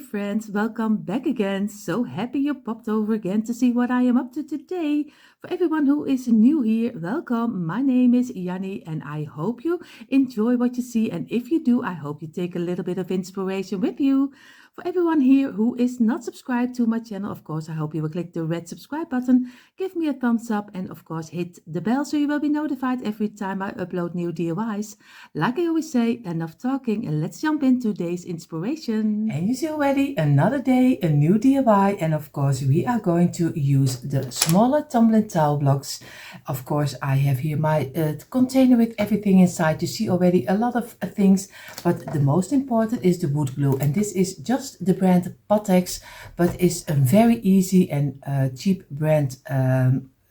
friends, welcome back again. So happy you popped over again to see what I am up to today. For everyone who is new here, welcome. My name is Janny and I hope you enjoy what you see. And if you do, I hope you take a little bit of inspiration with you. For everyone here who is not subscribed to my channel, of course, I hope you will click the red subscribe button, give me a thumbs up, and of course, hit the bell so you will be notified every time I upload new DIYs. Like I always say, enough talking, and let's jump into today's inspiration. And you see already another day, a new DIY, and of course we are going to use the smaller tumbling tile blocks. Of course I have here my container with everything inside. You see already a lot of things, but the most important is the wood glue, and this is just the brand Pattex, but it's a very easy and cheap brand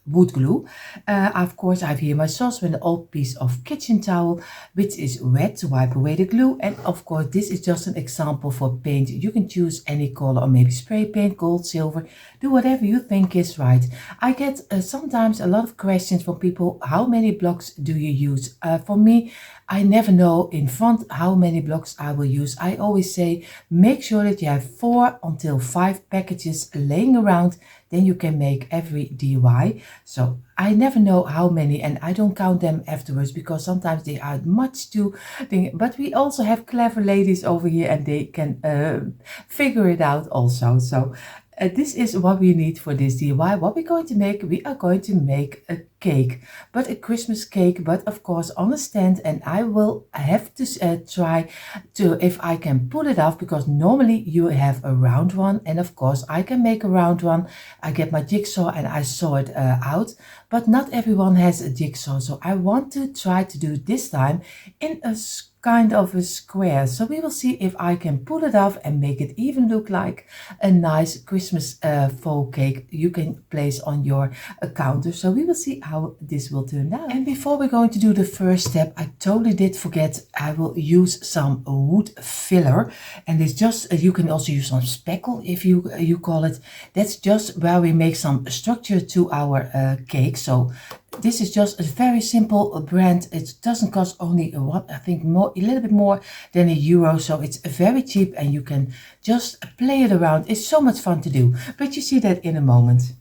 wood glue. Of course I have here my saucepan, an old piece of kitchen towel which is wet to wipe away the glue, and of course this is just an example for paint. You can choose any color or maybe spray paint, gold, silver, do whatever you think is right. I get sometimes a lot of questions from people, how many blocks do you use? For me, I never know in front how many blocks I will use. I always say make sure that you have 4 until 5 packages laying around, then you can make every DIY. So I never know how many, and I don't count them afterwards because sometimes they are much too thing. But we also have clever ladies over here and they can figure it out also. So this is what we need for this DIY. What we're going to make, we are going to make a cake, but a Christmas cake, but of course on a stand, and I will have to try to if I can pull it off, because normally you have a round one, and of course I can make a round one. I get my jigsaw and I saw it out, but not everyone has a jigsaw, so I want to try to do it this time in a kind of a square. So we will see if I can pull it off and make it even look like a nice Christmas faux cake you can place on your counter. So we will see how this will turn out. And before we're going to do the first step, I totally did forget, I will use some wood filler, and it's just you can also use some speckle if you call it. That's just where we make some structure to our cake. So this is just a very simple brand. It doesn't cost only I think a little bit more than €1, so it's very cheap and you can just play it around. It's so much fun to do, but you see that in a moment.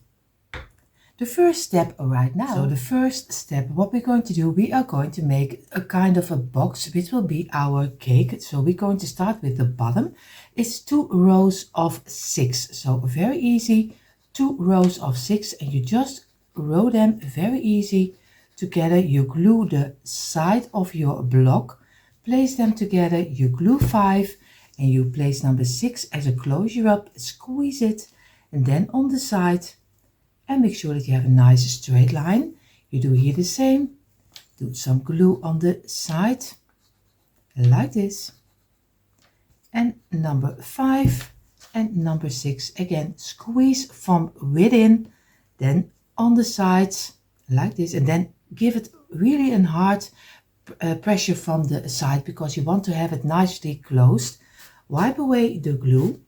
The first step right now. So the first step, what we're going to do, we are going to make a kind of a box which will be our cake. So we're going to start with the bottom. It's 2 rows of 6, so very easy. 2 rows of 6, and you just row them very easy together. You glue the side of your block, place them together, you glue 5, and you place number 6 as a closure up, squeeze it, and then on the side, and make sure that you have a nice straight line. You do here the same, do some glue on the side like this, and number 5 and number 6 again, squeeze from within, then on the sides like this, and then give it really a hard pressure from the side because you want to have it nicely closed. Wipe away the glue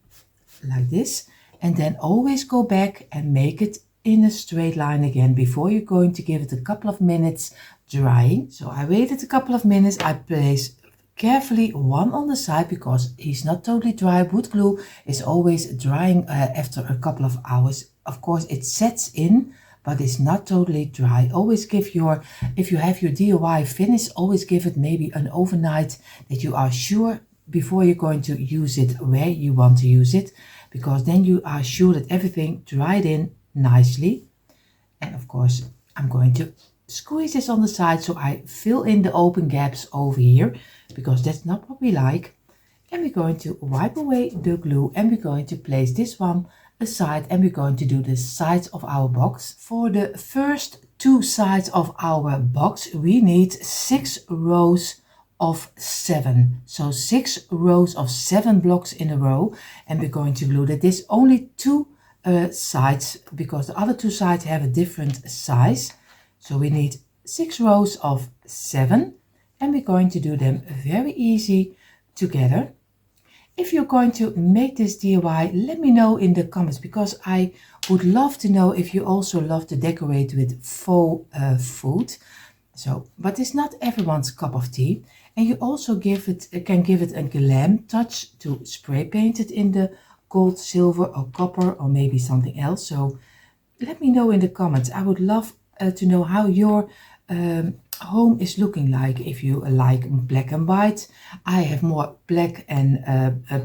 like this, and then always go back and make it in a straight line again before you're going to give it a couple of minutes drying. So I waited a couple of minutes. I place carefully one on the side because he's not totally dry. Wood glue is always drying after a couple of hours. Of course it sets in, but it's not totally dry. Always give if you have your DIY finished, always give it maybe an overnight that you are sure before you're going to use it where you want to use it, because then you are sure that everything dried in nicely. And of course I'm going to squeeze this on the side so I fill in the open gaps over here, because that's not what we like. And we're going to wipe away the glue, and we're going to place this one aside, and we're going to do the sides of our box. For the first 2 sides of our box we need 6 rows of 7, so 6 rows of 7 blocks in a row, and we're going to glue that. There's only 2 sides because the other 2 sides have a different size, so we need 6 rows of 7, and we're going to do them very easy together. If you're going to make this DIY, let me know in the comments, because I would love to know if you also love to decorate with faux food. So, but it's not everyone's cup of tea, and you also can give it a glam touch to spray paint it in the gold, silver or copper or maybe something else. So let me know in the comments. I would love to know how your home is looking like. If you like black and white, I have more black and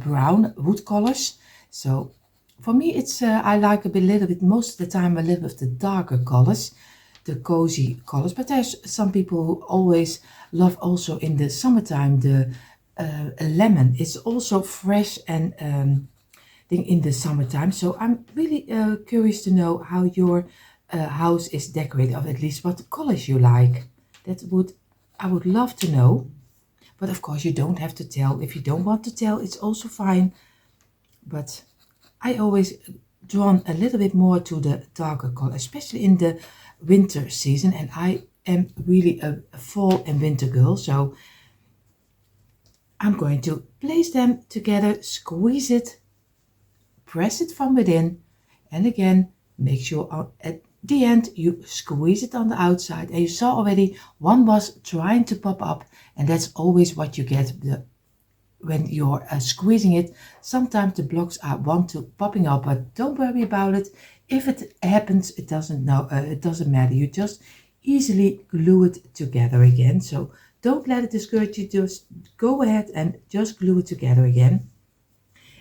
brown wood colors. So for me, it's I like a little bit, most of the time, a little bit of the darker colors, the cozy colors. But there's some people who always love also in the summertime the lemon. It's also fresh and thing in the summertime. So I'm really curious to know how your house is decorated, or at least what colors you like. I would love to know. But of course you don't have to tell. If you don't want to tell, it's also fine. But I always drawn a little bit more to the darker color, especially in the winter season. And I am really a fall and winter girl. So I'm going to place them together, squeeze it, press it from within, and again, make sure at the end you squeeze it on the outside. And you saw already one was trying to pop up, and that's always what you get when you're squeezing it. Sometimes the blocks want to popping up, but don't worry about it. If it happens, it doesn't matter. You just easily glue it together again. So don't let it discourage you. Just go ahead and just glue it together again.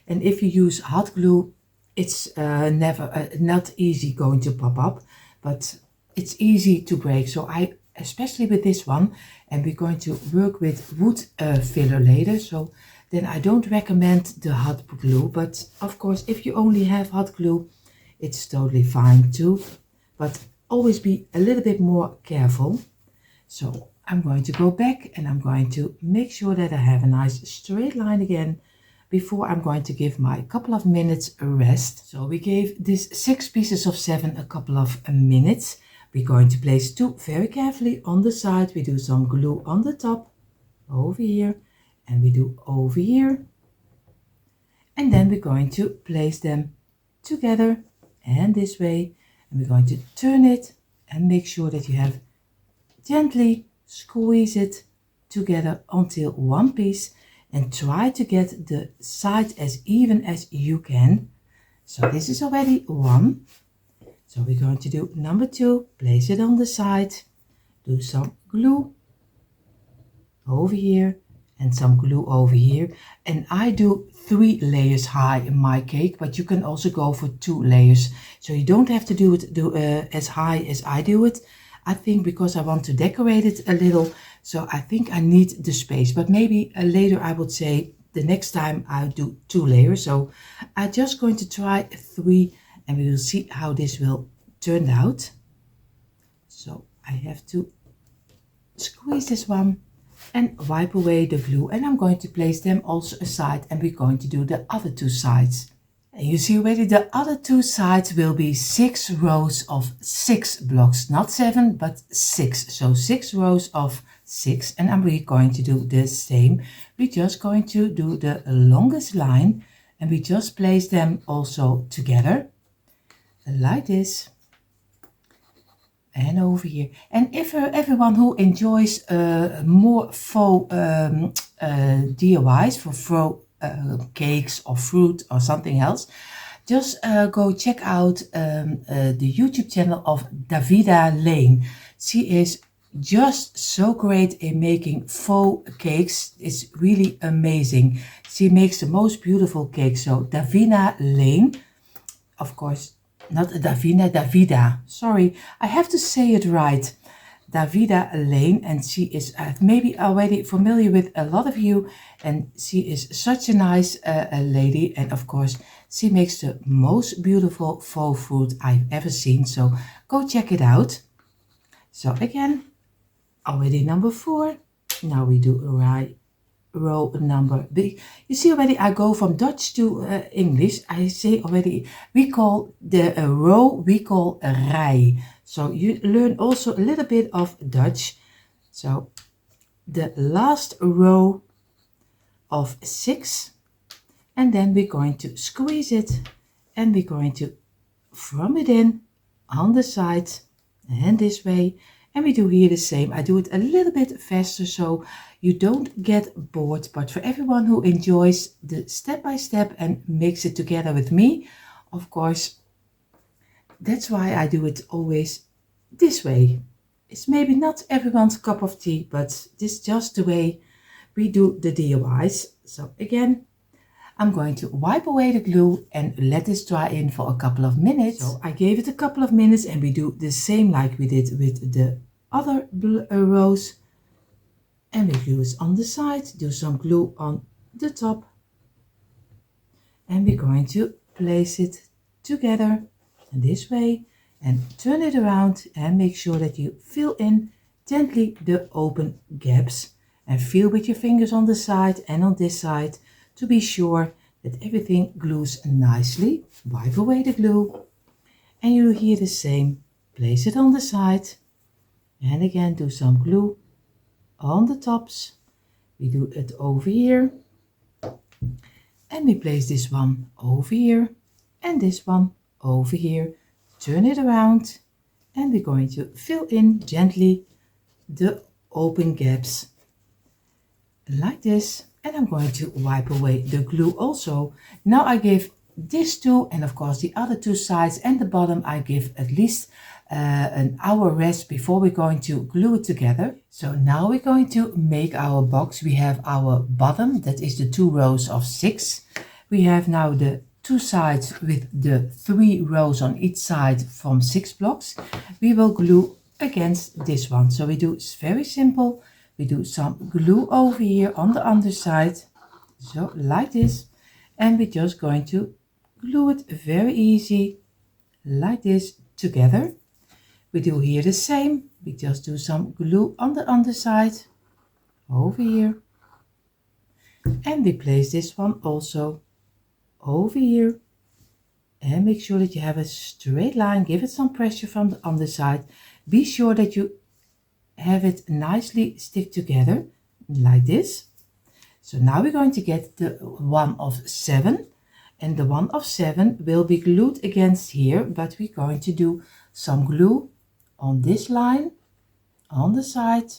And if you use hot glue, it's never not easy going to pop up, but it's easy to break. So especially with this one, and we're going to work with wood filler later. So then I don't recommend the hot glue, but of course, if you only have hot glue, it's totally fine too. But always be a little bit more careful. So I'm going to go back and I'm going to make sure that I have a nice straight line again before I'm going to give my couple of minutes a rest. So we gave this 6 pieces of 7 a couple of minutes. We're going to place 2 very carefully on the side. We do some glue on the top, over here, and we do over here. And then we're going to place them together and this way. And we're going to turn it and make sure that you have gently squeeze it together until one piece, and try to get the side as even as you can. So this is already one. So we're going to do number 2, place it on the side, do some glue over here and some glue over here. And I do 3 layers high in my cake, but you can also go for 2 layers. So you don't have to do it as high as I do it. I think because I want to decorate it a little, so I think I need the space. But maybe later I would say the next time I'll do 2 layers. So I'm just going to try 3 and we will see how this will turn out. So I have to squeeze this one and wipe away the glue, and I'm going to place them also aside, and we're going to do the other 2 sides. And you see already the other 2 sides will be 6 rows of 6 blocks, not 7 but 6. So 6 rows of 6, and I'm really going to do the same. We're just going to do the longest line, and we just place them also together like this. And over here. And if everyone who enjoys more faux DIYs for faux cakes or fruit or something else, just go check out the YouTube channel of Davida Lane. She is just so great in making faux cakes. It's really amazing. She makes the most beautiful cakes. So Davida Lane, of course, not Davida. Sorry, I have to say it right. Davida Lane, and she is maybe already familiar with a lot of you, and she is such a nice lady, and of course she makes the most beautiful faux fruit I've ever seen. So go check it out. So again, already number 4. Now we do row number B. You see already I go from Dutch to English. I say already we call the row, we call a rij. So you learn also a little bit of Dutch. So the last row of 6, and then we're going to squeeze it, and we're going to from within on the side and this way, And we do here the same. I do it a little bit faster so you don't get bored. But for everyone who enjoys the step by step and makes it together with me, of course, that's why I do it always this way. It's maybe not everyone's cup of tea, but this is just the way we do the DIYs. So again, I'm going to wipe away the glue and let this dry in for a couple of minutes. So I gave it a couple of minutes and we do the same like we did with the other rows. And we glue it on the side, do some glue on the top. And we're going to place it together in this way and turn it around and make sure that you fill in gently the open gaps and feel with your fingers on the side and on this side to be sure that everything glues nicely. Wipe away the glue and you do here the same. Place it on the side and again do some glue on the tops. We do it over here and we place this one over here and this one over here. Turn it around and we're going to fill in gently the open gaps like this. And I'm going to wipe away the glue also. Now I give this two and of course the other two sides and the bottom I give at least an hour rest before we're going to glue it together. So now we're going to make our box. We have our bottom, that is the 2 rows of 6. We have now the 2 sides with the 3 rows on each side from 6 blocks. We will glue against this one. So we do, it's very simple. We do some glue over here on the underside, so like this, and we're just going to glue it very easy like this together. We do here the same. We just do some glue on the underside over here, and we place this one also over here and make sure that you have a straight line. Give it some pressure from the underside. Be sure that you have it nicely stick together like this. So now we're going to get the 1 of 7 and the 1 of 7 will be glued against here, but we're going to do some glue on this line, on the side,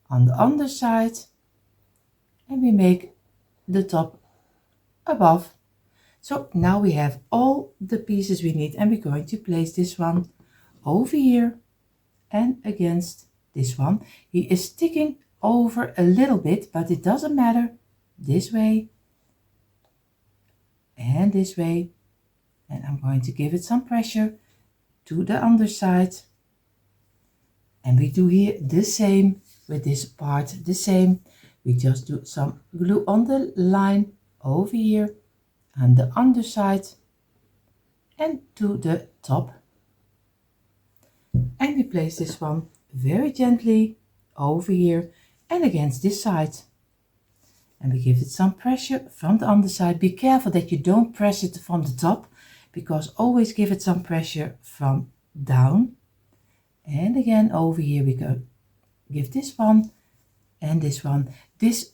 on the underside, and we make the top above. So now we have all the pieces we need and we're going to place this one over here and against this one. He is sticking over a little bit, but it doesn't matter. This way and this way, and I'm going to give it some pressure to the underside, and we do here the same with this part, the same. We just do some glue on the line over here and the underside and to the top. And we place this one very gently over here and against this side. And we give it some pressure from the underside. Be careful that you don't press it from the top, because always give it some pressure from down. And again over here we go. Give this one and this one. This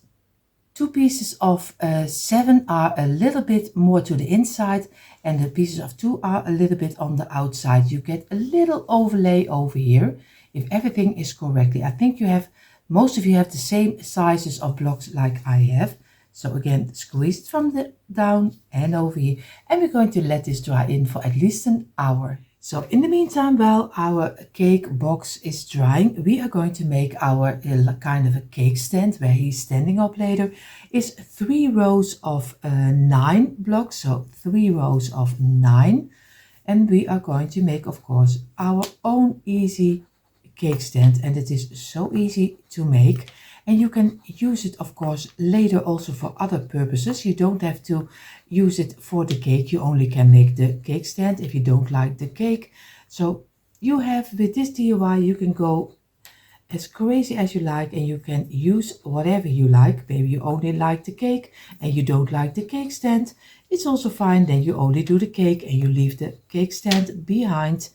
2 pieces of 7 are a little bit more to the inside and the pieces of 2 are a little bit on the outside. You get a little overlay over here if everything is correctly. I think you have, most of you have the same sizes of blocks like I have. So again, squeeze it from the down and over here, and we're going to let this dry in for at least an hour. So in the meantime, while our cake box is drying, we are going to make our kind of a cake stand where he's standing up later. Is 3 rows of 9 blocks, so 3 rows of 9. And we are going to make, of course, our own easy cake stand, and it is so easy to make. And you can use it, of course, later also for other purposes. You don't have to use it for the cake. You only can make the cake stand if you don't like the cake. So you have, with this DIY, you can go as crazy as you like and you can use whatever you like. Maybe you only like the cake and you don't like the cake stand. It's also fine. Then you only do the cake and you leave the cake stand behind.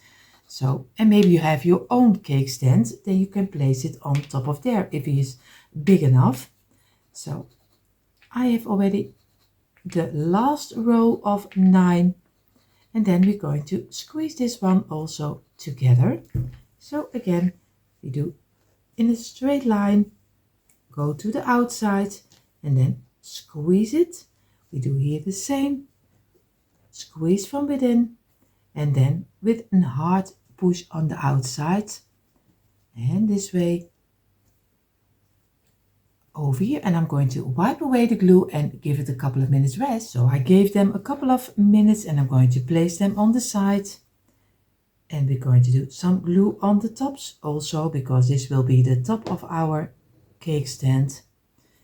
So, and maybe you have your own cake stand, then you can place it on top of there if it is big enough. So I have already the last row of 9, and then we're going to squeeze this one also together. So again, We do in a straight line, go to the outside and then squeeze it. We do here the same, squeeze from within and then with a hard push on the outside and this way over here. And I'm going to wipe away the glue and give it a couple of minutes rest. So I gave them a couple of minutes and I'm going to place them on the side. And we're going to do some glue on the tops also because this will be the top of our cake stand.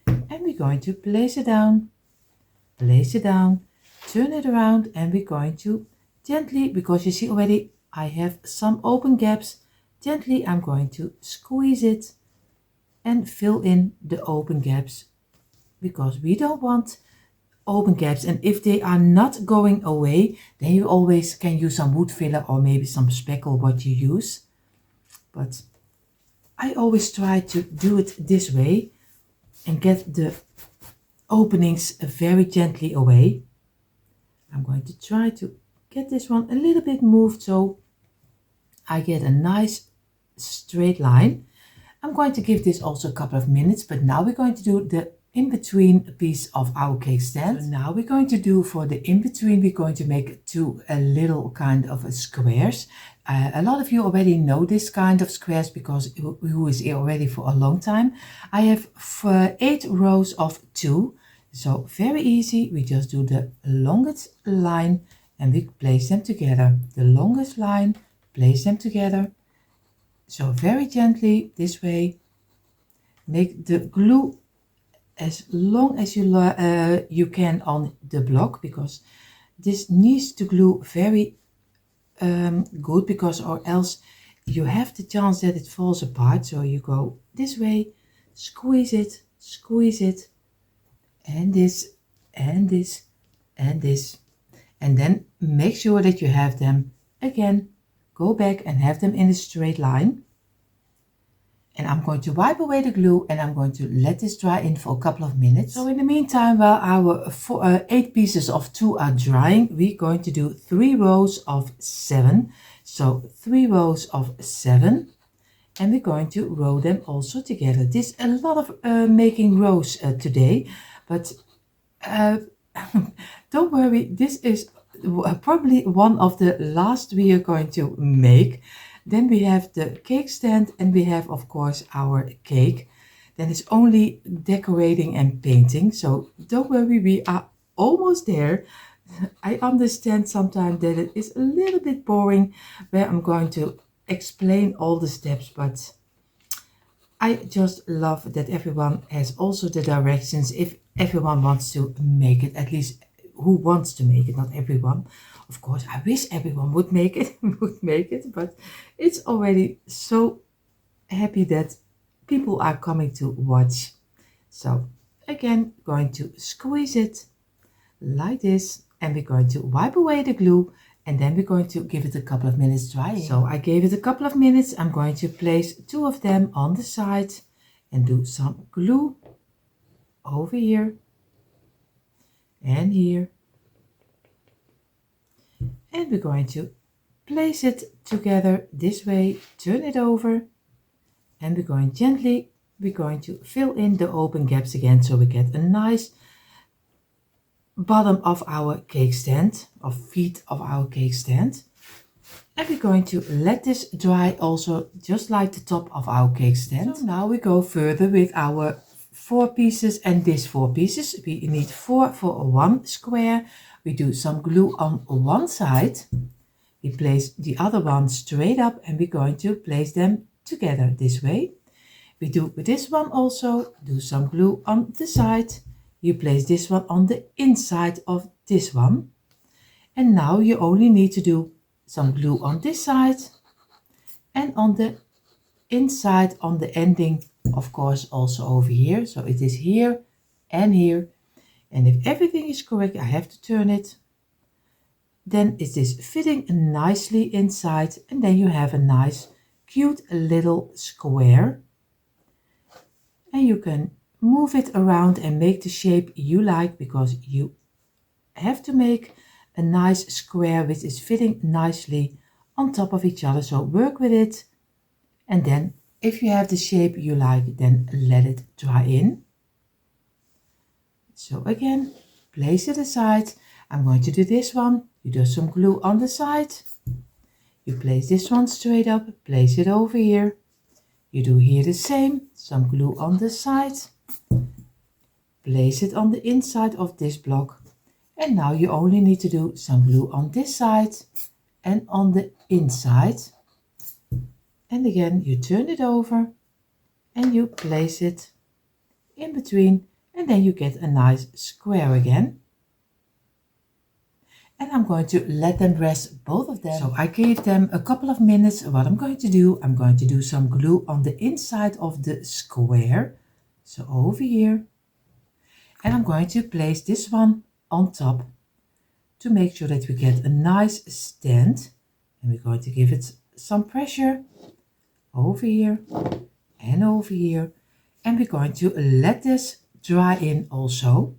And we're going to place it down, turn it around, and we're going to gently, because you see already I have some open gaps, gently I'm going to squeeze it and fill in the open gaps because we don't want open gaps, and if they are not going away then you always can use some wood filler or maybe some speckle what you use, but I always try to do it this way and get the openings very gently away. I'm going to try to get this one a little bit moved so I get a nice straight line. I'm going to give this also a couple of minutes, but now we're going to do the in-between piece of our cake stand. So now we're going to do for the in-between, we're going to make two little kind of squares. A lot of you already know this kind of squares because who is here already for a long time. I have 8 rows of 2, so very easy. We just do the longest line and we place them together. The longest line, place them together. So very gently this way. Make the glue as long as you can on the block because this needs to glue very good because or else you have the chance that it falls apart. So you go this way, squeeze it, and this, and this, and this, and then make sure that you have them again. Go back and have them in a straight line. And I'm going to wipe away the glue and I'm going to let this dry in for a couple of minutes. So in the meantime, while our 8 pieces of 2 are drying, we're going to do 3 rows of 7. So 3 rows of 7, and we're going to row them also together. This a lot of making rows today, but don't worry, this is probably one of the last we are going to make. Then we have the cake stand and we have of course our cake. Then it's only decorating and painting, so don't worry, we are almost there. I understand sometimes that it is a little bit boring where I'm going to explain all the steps, but I just love that everyone has also the directions if everyone wants to make it, at least who wants to make it, not everyone. Of course, I wish everyone would make it, but it's already so happy that people are coming to watch. So again, going to squeeze it like this, and we're going to wipe away the glue, and then we're going to give it a couple of minutes drying. So I gave it a couple of minutes. I'm going to place 2 of them on the side and do some glue over here and here. And we're going to place it together this way, turn it over, and we're going to fill in the open gaps again so we get a nice bottom of our cake stand, or feet of our cake stand. And we're going to let this dry also just like the top of our cake stand. So now we go further with our 4 pieces and this 4 pieces. We need 4 for 1 square. We do some glue on one side. We place the other one straight up and we're going to place them together this way. We do with this one also, do some glue on the side. You place this one on the inside of this one. And now you only need to do some glue on this side and on the inside, on the ending, of course, also over here. So it is here and here. And if everything is correct, I have to turn it. Then it is fitting nicely inside, and then you have a nice, cute little square. And you can move it around and make the shape you like, because you have to make a nice square which is fitting nicely on top of each other. So work with it and then If you have the shape you like, then let it dry in. So again, place it aside. I'm going to do this one. You do some glue on the side. You place this one straight up, place it over here. You do here the same, some glue on the side. Place it on the inside of this block. And now you only need to do some glue on this side and on the inside. And again, you turn it over and you place it in between, and then you get a nice square again. And I'm going to let them rest, both of them. So I gave them a couple of minutes. What I'm going to do some glue on the inside of the square. So over here. And I'm going to place this one on top to make sure that we get a nice stand. And we're going to give it some pressure over here and over here. And we're going to let this dry in also.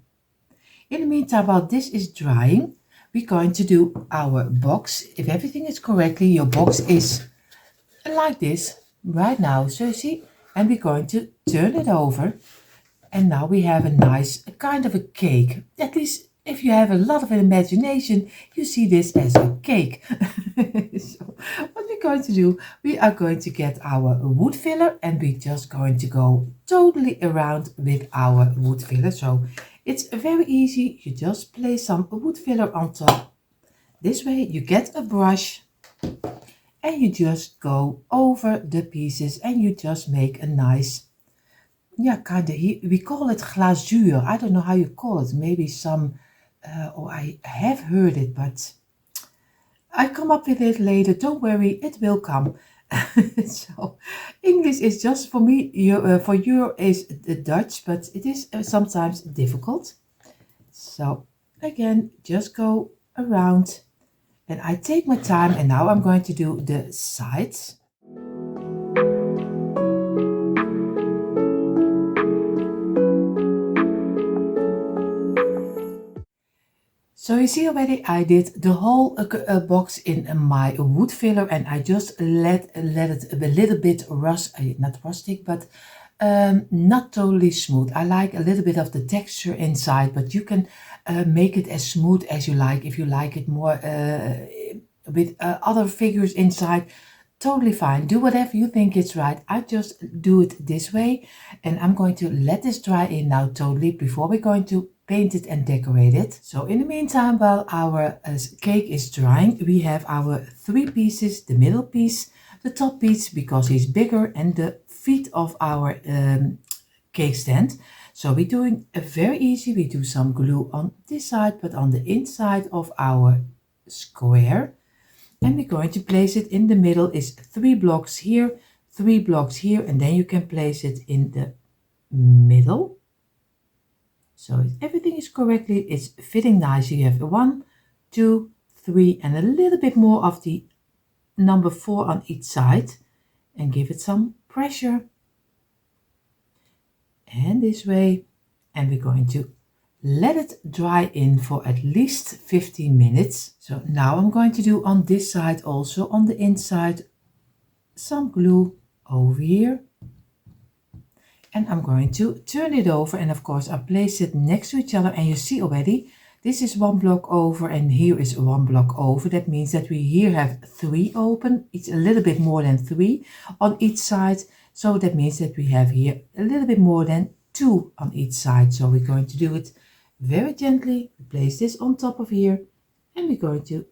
In the meantime, while this is drying, we're going to do our box. If everything is correctly, your box is like this right now. So you see, and we're going to turn it over. And now we have a nice kind of a cake. At least if you have a lot of imagination, you see this as a cake. So what we're going to do, we are going to get our wood filler and we're just going to go totally around with our wood filler. So it's very easy. You just place some wood filler on top. This way you get a brush and you just go over the pieces and you just make a nice, yeah, kind of, we call it glazuur. I don't know how you call it. Maybe some, I have heard it, but I come up with it later. Don't worry, it will come. So English is just for me, for you is the Dutch, but it is sometimes difficult. So again, just go around and I take my time, and now I'm going to do the sides. So you see already I did the whole box in my wood filler, and I just let it a little bit not rustic, but not totally smooth. I like a little bit of the texture inside, but you can make it as smooth as you like. If you like it more with other figures inside, totally fine. Do whatever you think is right. I just do it this way, and I'm going to let this dry in now totally before we're going to paint it and decorate it. So in the meantime, while our cake is drying, we have our three pieces: the middle piece, the top piece because it's bigger, and the feet of our cake stand. So we're doing a very easy. We do some glue on this side, but on the inside of our square. And we're going to place it in the middle. Is 3 blocks here, 3 blocks here, and then you can place it in the middle. So if everything is correctly, it's fitting nice. You have 1, 2, 3, and a little bit more of the number 4 on each side, and give it some pressure. And this way, and we're going to let it dry in for at least 15 minutes. So now I'm going to do on this side also, on the inside, some glue over here. And I'm going to turn it over, and of course I place it next to each other, and you see already this is 1 block over and here is 1 block over. That means that we here have 3 open. It's a little bit more than 3 on each side. So that means that we have here a little bit more than 2 on each side. So we're going to do it very gently. Place this on top of here, and we're going to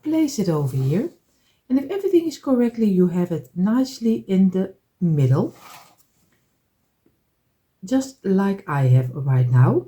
place it over here. And if everything is correctly, you have it nicely in the middle, just like I have right now.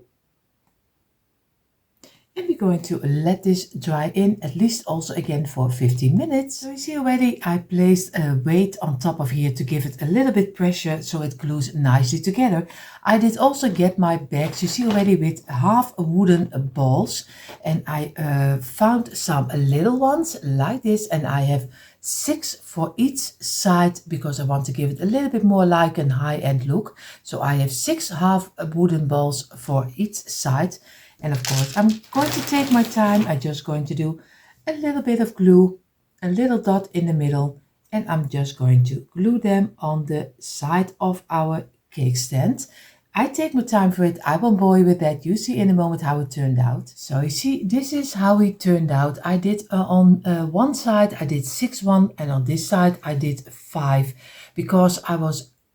And we're going to let this dry in at least also again for 15 minutes. So you see already I placed a weight on top of here to give it a little bit pressure so it glues nicely together. I did also get my bags, you see already, with half wooden balls, and I found some little ones like this, and I have 6 for each side because I want to give it a little bit more like a high-end look. So I have 6 half wooden balls for each side. And of course, I'm going to take my time. I'm just going to do a little bit of glue, a little dot in the middle, and I'm just going to glue them on the side of our cake stand. I take my time for it. I won't bore you with that. You see in a moment how it turned out. So you see, this is how it turned out. I did on one side, I did 6 1, and on this side I did 5, because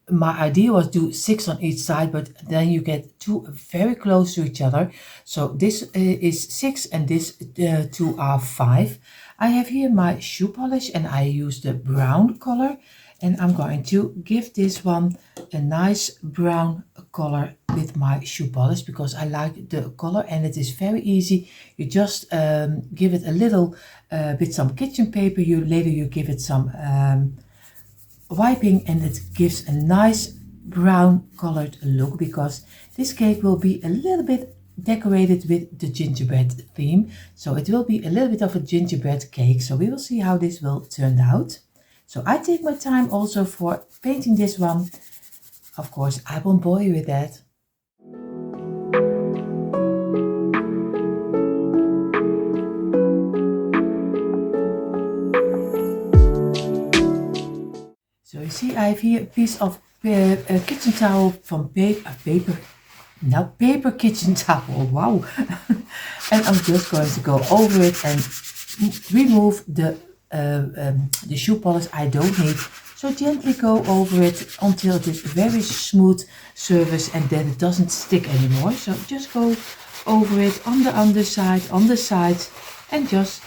my idea was do 6 on each side, but then you get two very close to each other. So this is 6 and this two are 5. I have here my shoe polish and I use the brown color, and I'm going to give this one a nice brown color with my shoe polish because I like the color and it is very easy. You just give it a little with some kitchen paper. Later you give it some wiping and it gives a nice brown colored look, because this cake will be a little bit decorated with the gingerbread theme. So it will be a little bit of a gingerbread cake. So we will see how this will turn out. So I take my time also for painting this one. Of course, I won't bore you with that. So you see, I have here a piece of kitchen towel from paper kitchen towel, wow. And I'm just going to go over it and remove the shoe polish I don't need. So gently go over it until it is very smooth surface and then it doesn't stick anymore. So just go over it on the underside, on the sides, and just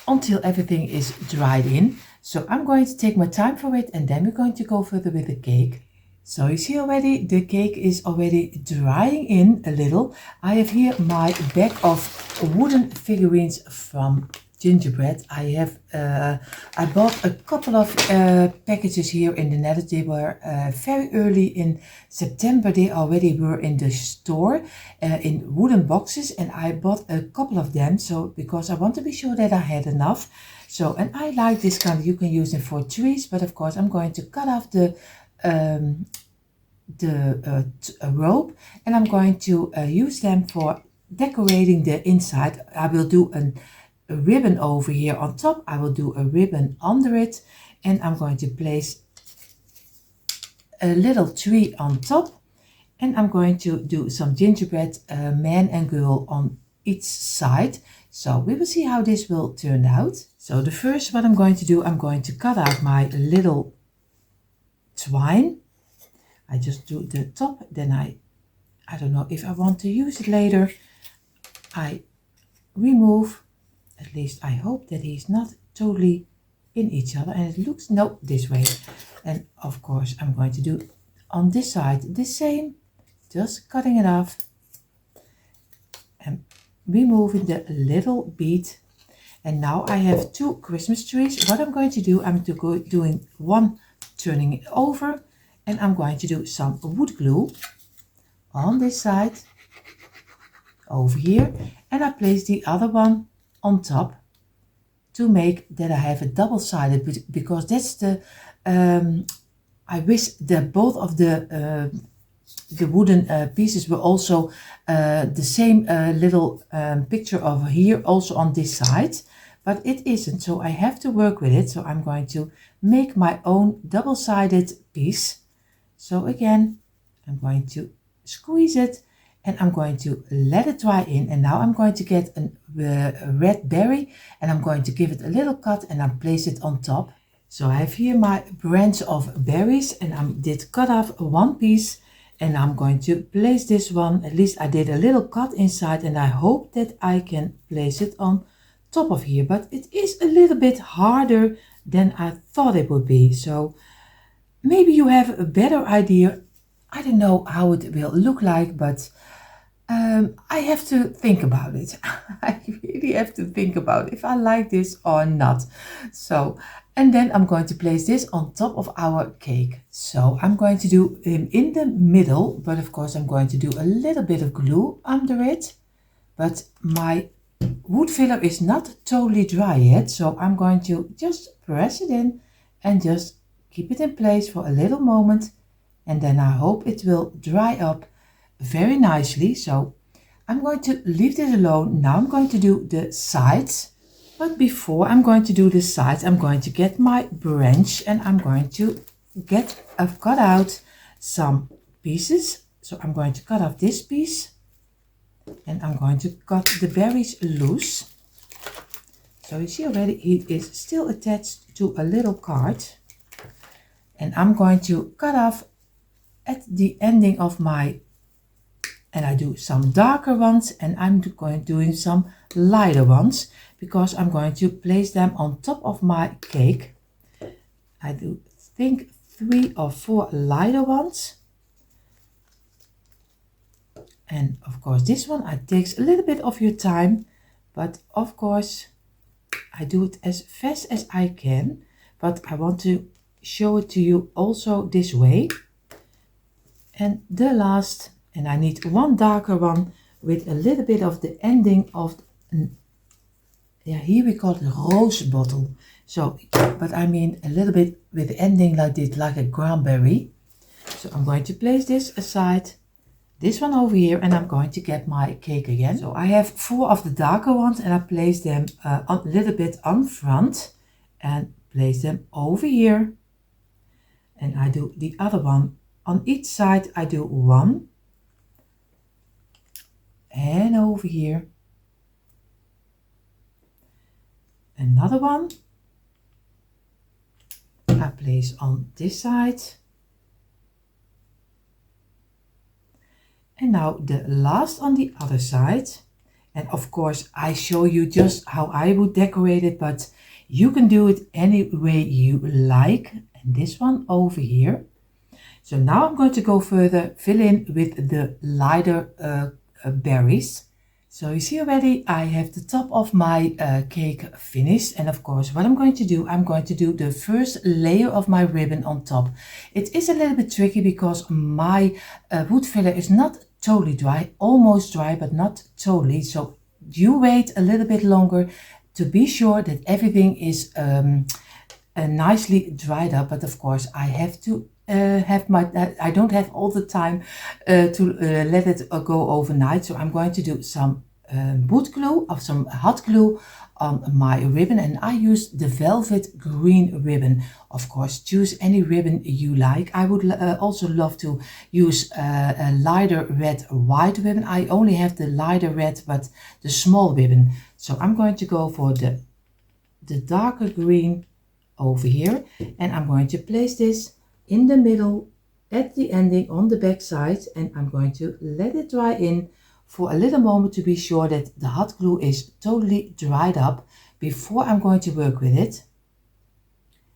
until everything is dried in. So I'm going to take my time for it, and then we're going to go further with the cake. So you see already the cake is already drying in a little. I have here my bag of wooden figurines from gingerbread. I bought a couple of packages here in the Netherlands. They were very early in September. They already were in the store in wooden boxes, and I bought a couple of them. So because I want to be sure that I had enough. So, and I like this kind. You can use them for trees, but of course I'm going to cut off the rope, and I'm going to use them for decorating the inside. I will do a ribbon over here on top. I will do a ribbon under it, and I'm going to place a little tree on top, and I'm going to do some gingerbread man and girl on each side. So we will see how this will turn out. So the first what I'm going to do, I'm going to cut out my little twine. I just do the top, then I don't know if I want to use it later. I remove, at least I hope that he's not totally in each other, and it looks, no, this way. And of course I'm going to do on this side the same, just cutting it off and removing the little bead. And now I have two Christmas trees. What I'm going to do, I'm doing one, turning it over, and I'm going to do some wood glue on this side over here, and I place the other one on top to make that I have a double-sided, because that's the I wish that both of the wooden pieces were also the same little picture over here also on this side, but it isn't, so I have to work with it. So I'm going to make my own double-sided piece. So again, I'm going to squeeze it and I'm going to let it dry in, and now I'm going to get a red berry and I'm going to give it a little cut and I place it on top. So I have here my branch of berries, and I did cut off one piece, and I'm going to place this one, at least I did a little cut inside, and I hope that I can place it on top of here, but it is a little bit harder than I thought it would be. So maybe you have a better idea. I don't know how it will look like, but I have to think about it. I really have to think about if I like this or not. So, and then I'm going to place this on top of our cake. So I'm going to do him in the middle, but of course I'm going to do a little bit of glue under it. But my wood filler is not totally dry yet, so I'm going to just press it in and just keep it in place for a little moment, and then I hope it will dry up very nicely. So I'm going to leave this alone. Now I'm going to do the sides. But before I'm going to do the sides, I'm going to get my branch and I'm going to cut out some pieces. So I'm going to cut off this piece and I'm going to cut the berries loose. So you see already it is still attached to a little card. And I'm going to cut off at the ending of my, and I do some darker ones and I'm doing some lighter ones because I'm going to place them on top of my cake. I do think 3 or 4 lighter ones. And of course this one takes a little bit of your time, but of course I do it as fast as I can, but I want to show it to you also this way. And the last, and I need one darker one with a little bit of the ending of, yeah, here we call it a rose bottle. So, but I mean a little bit with the ending like this, like a cranberry. So I'm going to place this aside, this one over here, and I'm going to get my cake again. So I have 4 of the darker ones and I place them a little bit on front and place them over here. And I do the other one on each side. I do 1 and over here another one. I place on this side. And now the last on the other side. And of course I show you just how I would decorate it, but you can do it any way you like. And this one over here. So now I'm going to go further, fill in with the lighter berries. So you see already I have the top of my cake finished, and of course what I'm going to do the first layer of my ribbon on top. It is a little bit tricky because my wood filler is not totally dry, almost dry but not totally, so you wait a little bit longer to be sure that everything is nicely dried up. But of course I have to I don't have all the time to let it go overnight, so I'm going to do some wood glue or some hot glue on my ribbon, and I use the velvet green ribbon. Of course choose any ribbon you like. I would also love to use a lighter red white ribbon. I only have the lighter red but the small ribbon, so I'm going to go for the darker green over here, and I'm going to place this in the middle at the ending on the back side, and I'm going to let it dry in for a little moment to be sure that the hot glue is totally dried up before I'm going to work with it.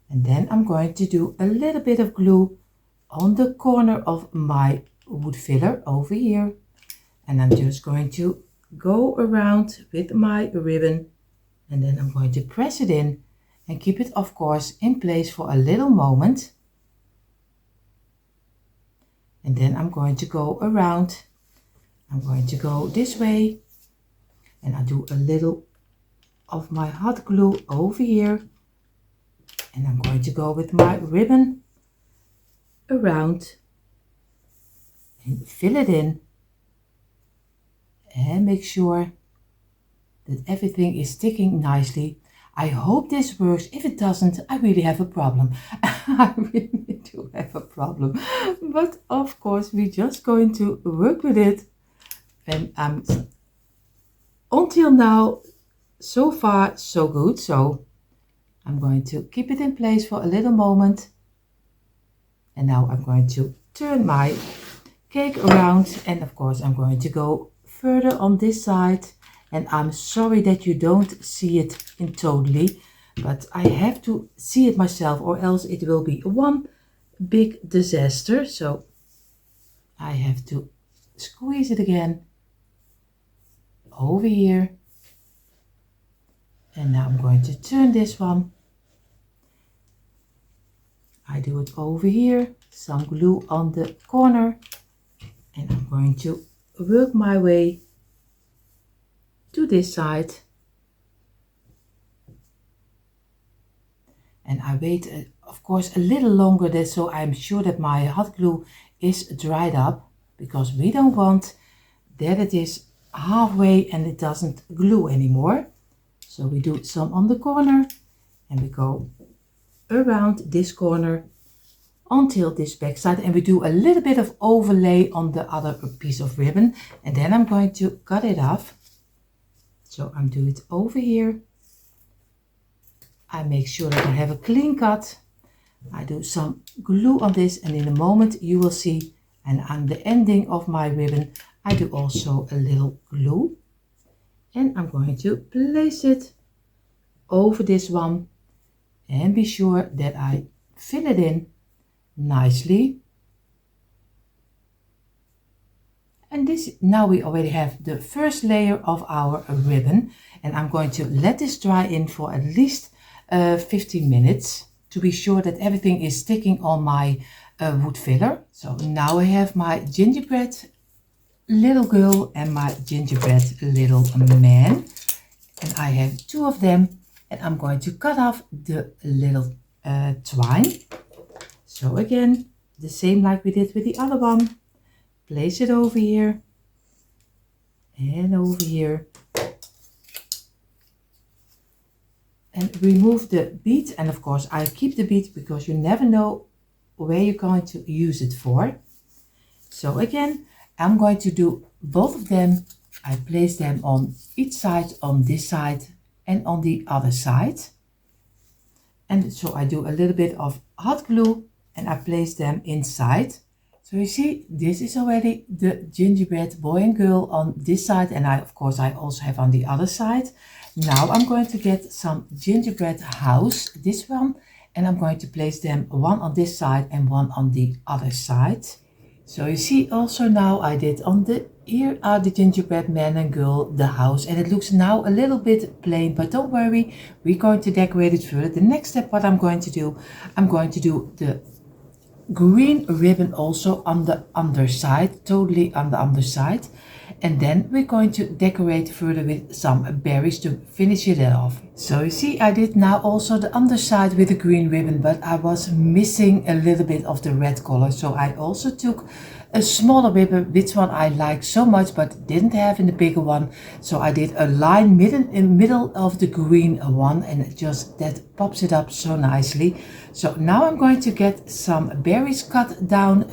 And then I'm going to do a little bit of glue on the corner of my wood filler over here, and I'm just going to go around with my ribbon, and then I'm going to press it in and keep it of course in place for a little moment. And then I'm going to go around. I'm going to go this way, and I do a little of my hot glue over here, and I'm going to go with my ribbon around and fill it in and make sure that everything is sticking nicely. I hope this works. If it doesn't, I really have a problem. I really do have a problem. But of course, we're just going to work with it. And until now, so far, so good. So I'm going to keep it in place for a little moment. And now I'm going to turn my cake around. And of course, I'm going to go further on this side. And I'm sorry that you don't see it in totally, but I have to see it myself or else it will be one big disaster. So I have to squeeze it again over here. And now I'm going to turn this one. I do it over here, some glue on the corner, and I'm going to work my way to this side, and I wait of course a little longer there, so I'm sure that my hot glue is dried up, because we don't want that it is halfway and it doesn't glue anymore. So we do some on the corner and we go around this corner until this back side, and we do a little bit of overlay on the other piece of ribbon, and then I'm going to cut it off. So I'm doing it over here. I make sure that I have a clean cut. I do some glue on this, and in a moment you will see, and on the ending of my ribbon I do also a little glue, and I'm going to place it over this one and be sure that I fill it in nicely. And this, now we already have the first layer of our ribbon, and I'm going to let this dry in for at least 15 minutes to be sure that everything is sticking on my wood filler. So now I have my gingerbread little girl and my gingerbread little man, and I have two of them, and I'm going to cut off the little twine. So again, the same like we did with the other one. Place it over here and over here, and remove the bead. And of course I keep the bead because you never know where you're going to use it for. So again, I'm going to do both of them. I place them on each side, on this side and on the other side. And so I do a little bit of hot glue and I place them inside. So you see, this is already the gingerbread boy and girl on this side, and of course I also have on the other side. Now I'm going to get some gingerbread house, this one, and I'm going to place them one on this side and one on the other side. So you see also now I did on the, here are the gingerbread man and girl, the house, and it looks now a little bit plain, but don't worry, we're going to decorate it further. The next step what I'm going to do the green ribbon also on the underside, totally on the underside, and then we're going to decorate further with some berries to finish it off. So you see I did now also the underside with the green ribbon, but I was missing a little bit of the red color, so I also took a smaller ribbon, which one I like so much but didn't have in the bigger one. So I did a line in middle of the green one, and it just that pops it up so nicely. So now I'm going to get some berries cut down,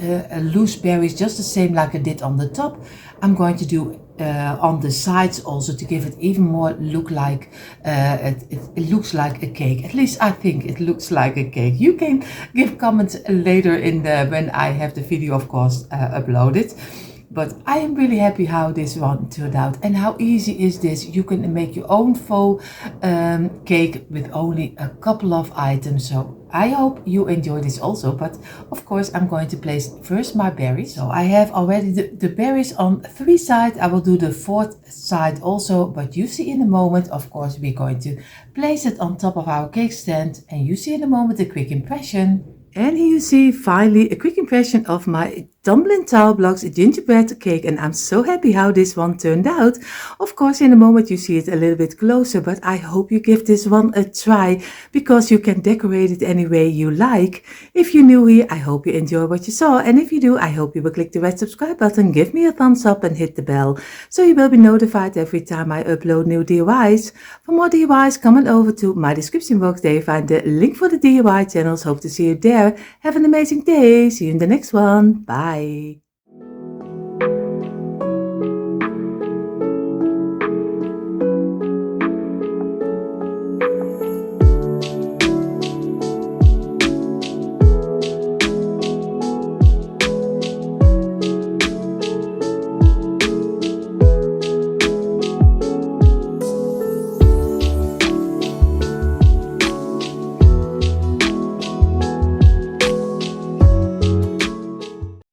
loose berries, just the same like I did on the top. I'm going to do on the sides also to give it even more look like it looks like a cake. At least I think it looks like a cake. You can give comments later in the when I have the video, of course, uploaded. But I am really happy how this one turned out, and how easy is this. You can make your own faux cake with only a couple of items. So I hope you enjoy this also, but of course I'm going to place first my berries. So I have already the berries on 3 sides. I will do the 4th side also, but you see in a moment, of course, we're going to place it on top of our cake stand, and you see in a moment a quick impression. And here you see finally a quick impression of my Tumbling tile blocks gingerbread cake, and I'm so happy how this one turned out. Of course in a moment you see it a little bit closer, but I hope you give this one a try because you can decorate it any way you like. If you're new here, I hope you enjoy what you saw, and if you do, I hope you will click the red subscribe button, give me a thumbs up and hit the bell so you will be notified every time I upload new DIYs. For more DIYs, come on over to my description box, there you find the link for the DIY channels. Hope to see you there. Have an amazing day. See you in the next one. Bye.